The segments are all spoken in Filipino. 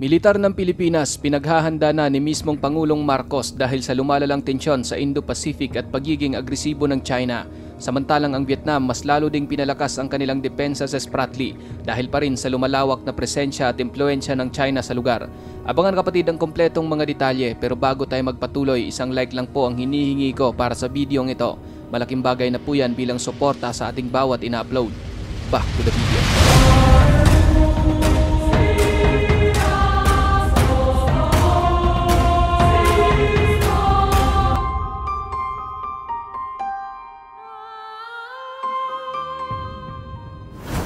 Militar ng Pilipinas pinaghahanda na ni mismong Pangulong Marcos dahil sa lumalalang tensyon sa Indo-Pacific at pagiging agresibo ng China. Samantalang ang Vietnam mas lalo ding pinalakas ang kanilang depensa sa Spratly dahil pa rin sa lumalawak na presensya at impluensya ng China sa lugar. Abangan kapatid ang kompletong mga detalye, pero bago tayo magpatuloy, isang like lang po ang hinihingi ko para sa videong ito. Malaking bagay na po yan bilang suporta sa ating bawat ina-upload. Back to the video.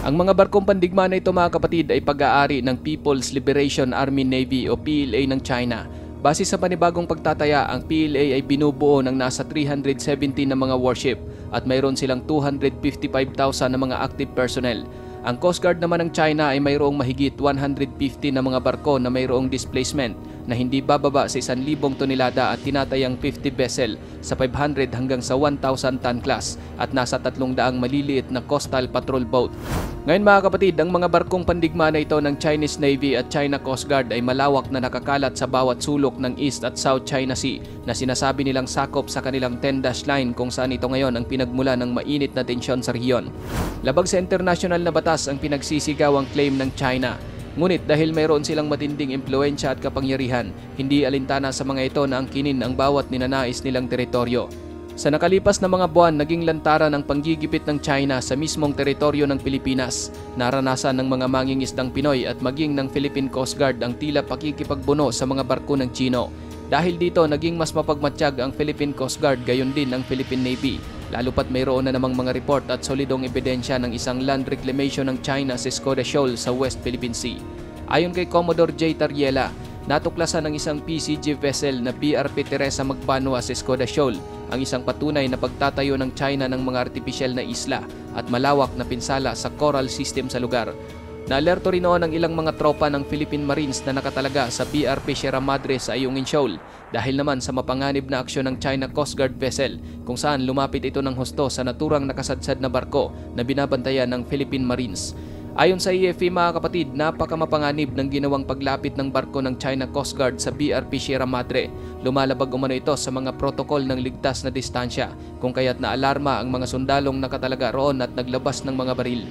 Ang mga barkong pandigma na ito mga kapatid ay pag-aari ng People's Liberation Army Navy o PLA ng China. Base sa panibagong pagtataya, ang PLA ay binubuo ng nasa 370 na mga warship at mayroon silang 255,000 na mga active personnel. Ang Coast Guard naman ng China ay mayroong mahigit 150 na mga barko na mayroong displacement na hindi bababa sa 1,000 tonelada at tinatayang 50 vessel sa 500 hanggang sa 1,000 ton class at nasa 300 maliliit na coastal patrol boat. Ngayon mga kapatid, ang mga barkong pandigma na ito ng Chinese Navy at China Coast Guard ay malawak na nakakalat sa bawat sulok ng East at South China Sea na sinasabi nilang sakop sa kanilang 10-dash line kung saan ito ngayon ang pinagmula ng mainit na tensyon sa rehiyon. Labag sa international na batas ang pinagsisigaw ang claim ng China. Ngunit dahil mayroon silang matinding impluensya at kapangyarihan, hindi alintana sa mga ito na angkinin ang bawat ninanais nilang teritoryo. Sa nakalipas na mga buwan, naging lantaran ang panggigipit ng China sa mismong teritoryo ng Pilipinas. Naranasan ng mga mangingisdang Pinoy at maging ng Philippine Coast Guard ang tila pakikipagbuno sa mga barko ng Chino. Dahil dito, naging mas mapagmatsyag ang Philippine Coast Guard, gayon din ang Philippine Navy. Lalo pat mayroon na namang mga report at solidong ebidensya ng isang land reclamation ng China sa Skoda Shoal sa West Philippine Sea. Ayon kay Commodore J. Tariela, natuklasan ng isang PCG vessel na BRP Teresa Magbanua sa Skoda Shoal ang isang patunay na pagtatayo ng China ng mga artipisyal na isla at malawak na pinsala sa coral system sa lugar. Naalerto rin noon ang ilang mga tropa ng Philippine Marines na nakatalaga sa BRP Sierra Madre sa Ayungin Shoal dahil naman sa mapanganib na aksyon ng China Coast Guard vessel kung saan lumapit ito ng husto sa naturang nakasadsad na barko na binabantayan ng Philippine Marines. Ayon sa EFE mga kapatid, napakamapanganib ng ginawang paglapit ng barko ng China Coast Guard sa BRP Sierra Madre. Lumalabag umano ito sa mga protokol ng ligtas na distansya kung kaya't naalarma ang mga sundalong nakatalaga roon at naglabas ng mga baril.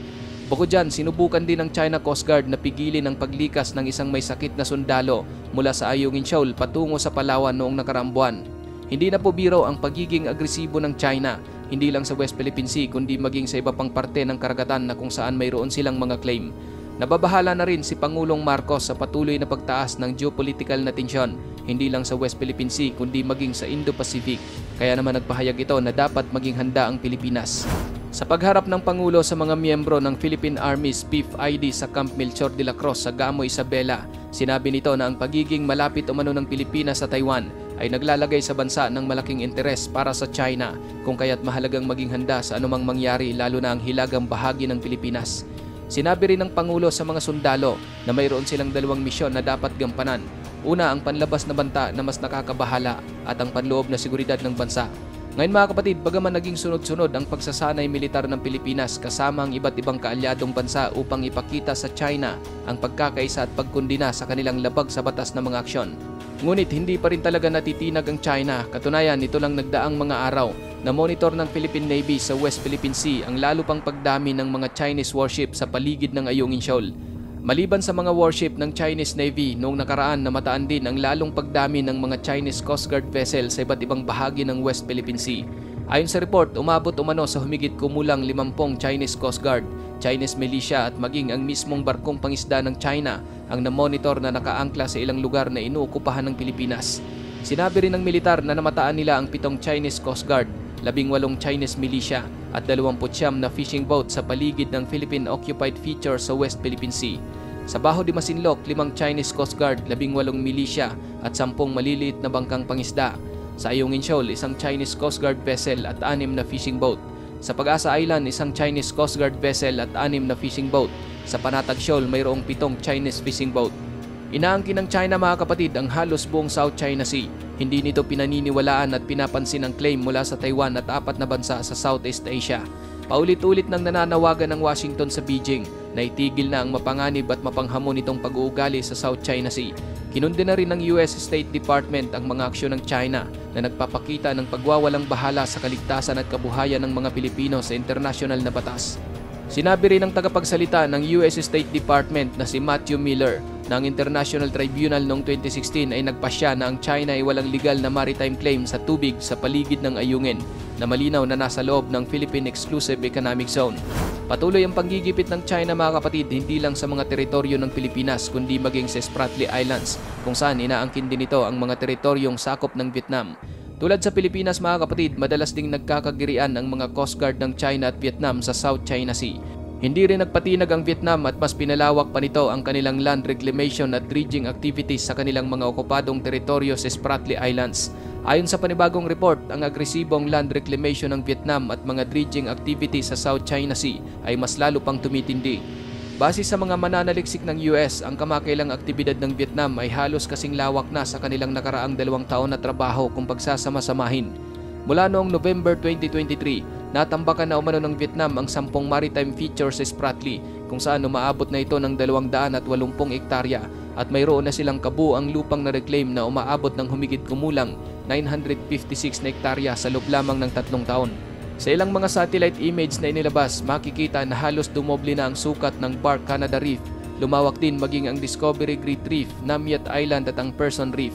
Bukod dyan, sinubukan din ng China Coast Guard na pigilin ang paglikas ng isang may sakit na sundalo mula sa Ayungin Shoal patungo sa Palawan noong nakaraang buwan. Hindi na po biro ang pagiging agresibo ng China, hindi lang sa West Philippine Sea kundi maging sa iba pang parte ng karagatan na kung saan mayroon silang mga claim. Nababahala na rin si Pangulong Marcos sa patuloy na pagtaas ng geopolitical na tensyon, hindi lang sa West Philippine Sea kundi maging sa Indo-Pacific. Kaya naman nagpahayag ito na dapat maging handa ang Pilipinas. Sa pagharap ng Pangulo sa mga miyembro ng Philippine Army's 5th ID sa Camp Melchor de la Cruz sa Gamo, Isabela, sinabi nito na ang pagiging malapit umano ng Pilipinas sa Taiwan ay naglalagay sa bansa ng malaking interes para sa China kung kaya't mahalagang maging handa sa anumang mangyari lalo na ang hilagang bahagi ng Pilipinas. Sinabi rin ng Pangulo sa mga sundalo na mayroon silang dalawang misyon na dapat gampanan. Una, ang panlabas na banta na mas nakakabahala at ang panloob na seguridad ng bansa. Ngayon mga kapatid, bagaman naging sunod-sunod ang pagsasanay militar ng Pilipinas kasama ang iba't ibang kaalyadong bansa upang ipakita sa China ang pagkakaisa at pagkundina sa kanilang labag sa batas na mga aksyon. Ngunit hindi pa rin talaga natitinag ang China. Katunayan, nito lang nagdaang mga araw na monitor ng Philippine Navy sa West Philippine Sea ang lalo pang pagdami ng mga Chinese warship sa paligid ng Ayungin Shoal. Maliban sa mga warship ng Chinese Navy, noong nakaraan namataan din ang lalong pagdami ng mga Chinese Coast Guard vessel sa iba't ibang bahagi ng West Philippine Sea. Ayon sa report, umabot umano sa humigit kumulang 50 Chinese Coast Guard, Chinese militia at maging ang mismong barkong pangisda ng China ang namonitor na nakaangkla sa ilang lugar na inuokupahan ng Pilipinas. Sinabi rin ng militar na namataan nila ang 7 Chinese Coast Guard, 18 Chinese militia at 29 na fishing boat sa paligid ng Philippine-occupied feature sa West Philippine Sea. Sa Baho de Masinloc, 5 Chinese Coast Guard, 18 militia at 10 maliliit na bangkang pangisda. Sa Ayungin Shoal, 1 Chinese Coast Guard vessel at 6 na fishing boat. Sa Pag-asa Island, 1 Chinese Coast Guard vessel at 6 na fishing boat. Sa Panatag Shoal, mayroong 7 Chinese fishing boat. Inaangkin ng China mga kapatid ang halos buong South China Sea. Hindi nito pinaniniwalaan at pinapansin ang claim mula sa Taiwan at 4 na bansa sa Southeast Asia. Paulit-ulit nang nananawagan ng Washington sa Beijing na itigil na ang mapanganib at mapanghamon nitong pag-uugali sa South China Sea. Kinundi na rin ng US State Department ang mga aksyon ng China na nagpapakita ng pagwawalang bahala sa kaligtasan at kabuhayan ng mga Pilipino sa internasyonal na batas. Sinabi rin ng tagapagsalita ng US State Department na si Matthew Miller na ang International Tribunal noong 2016 ay nagpasya na ang China ay walang legal na maritime claim sa tubig sa paligid ng Ayungin na malinaw na nasa loob ng Philippine Exclusive Economic Zone. Patuloy ang panggigipit ng China mga kapatid hindi lang sa mga teritoryo ng Pilipinas kundi maging sa Spratly Islands kung saan inaangkin din ito ang mga teritoryong sakop ng Vietnam. Tulad sa Pilipinas mga kapatid, madalas ding nagkakagirian ang mga Coast Guard ng China at Vietnam sa South China Sea. Hindi rin nagpatinag ang Vietnam at mas pinalawak pa nito ang kanilang land reclamation at dredging activities sa kanilang mga okupadong teritoryo sa Spratly Islands. Ayon sa panibagong report, ang agresibong land reclamation ng Vietnam at mga dredging activities sa South China Sea ay mas lalo pang tumitindi. Base sa mga mananaliksik ng US, ang kamakailang aktibidad ng Vietnam ay halos kasing lawak na sa kanilang nakaraang 2 taon na trabaho kung pagsasama-samahin. Mula noong November 2023, natambakan na umano ng Vietnam ang 10 maritime features sa Spratly kung saan umaabot na ito ng 280 hektarya at mayroon na silang kabuuang lupang na-reclaim na umaabot ng humigit kumulang 956 na hektarya sa loob lamang ng 3 taon. Sa ilang mga satellite image na inilabas, makikita na halos dumoble na ang sukat ng Bark Canada Reef, lumawak din maging ang Discovery Great Reef, Nam Yat Island at ang Person Reef.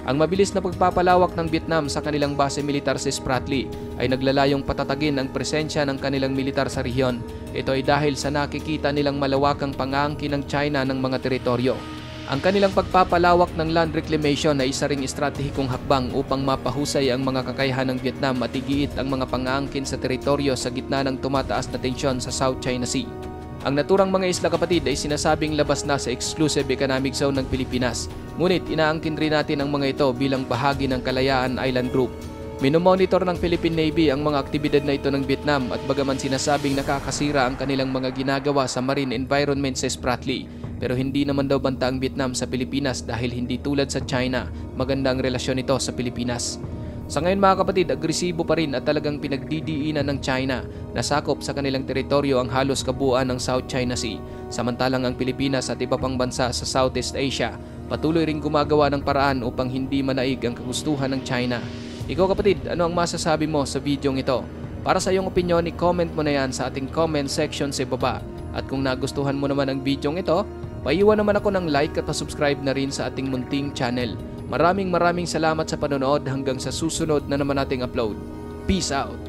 Ang mabilis na pagpapalawak ng Vietnam sa kanilang base militar sa Spratly ay naglalayong patatagin ang presensya ng kanilang militar sa rehiyon. Ito ay dahil sa nakikita nilang malawakang pang-aangkin ng China ng mga teritoryo. Ang kanilang pagpapalawak ng land reclamation ay isa ring estratehikong hakbang upang mapahusay ang mga kakayahan ng Vietnam at igiit ang mga pang-aangkin sa teritoryo sa gitna ng tumataas na tensyon sa South China Sea. Ang naturang mga isla kapatid ay sinasabing labas na sa Exclusive Economic Zone ng Pilipinas. Ngunit inaangkin rin natin ang mga ito bilang bahagi ng Kalayaan Island Group. Minomonitor ng Philippine Navy ang mga aktibidad na ito ng Vietnam at bagaman sinasabing nakakasira ang kanilang mga ginagawa sa marine environment sa Spratly, pero hindi naman daw banta ang Vietnam sa Pilipinas dahil hindi tulad sa China, maganda ang relasyon nito sa Pilipinas. Sa ngayon mga kapatid, agresibo pa rin at talagang pinagdidiinan ng China na sakop sa kanilang teritoryo ang halos kabuuan ng South China Sea. Samantalang ang Pilipinas at iba pang bansa sa Southeast Asia patuloy ring gumagawa ng paraan upang hindi manaig ang kagustuhan ng China. Ikaw kapatid, ano ang masasabi mo sa videong ito? Para sa iyong opinyon, i-comment mo na yan sa ating comment section sa ibaba. At kung nagustuhan mo naman ang videong ito, paiwan naman ako ng like at pa-subscribe na rin sa ating munting channel. Maraming salamat sa panonood hanggang sa susunod na naman nating upload. Peace out!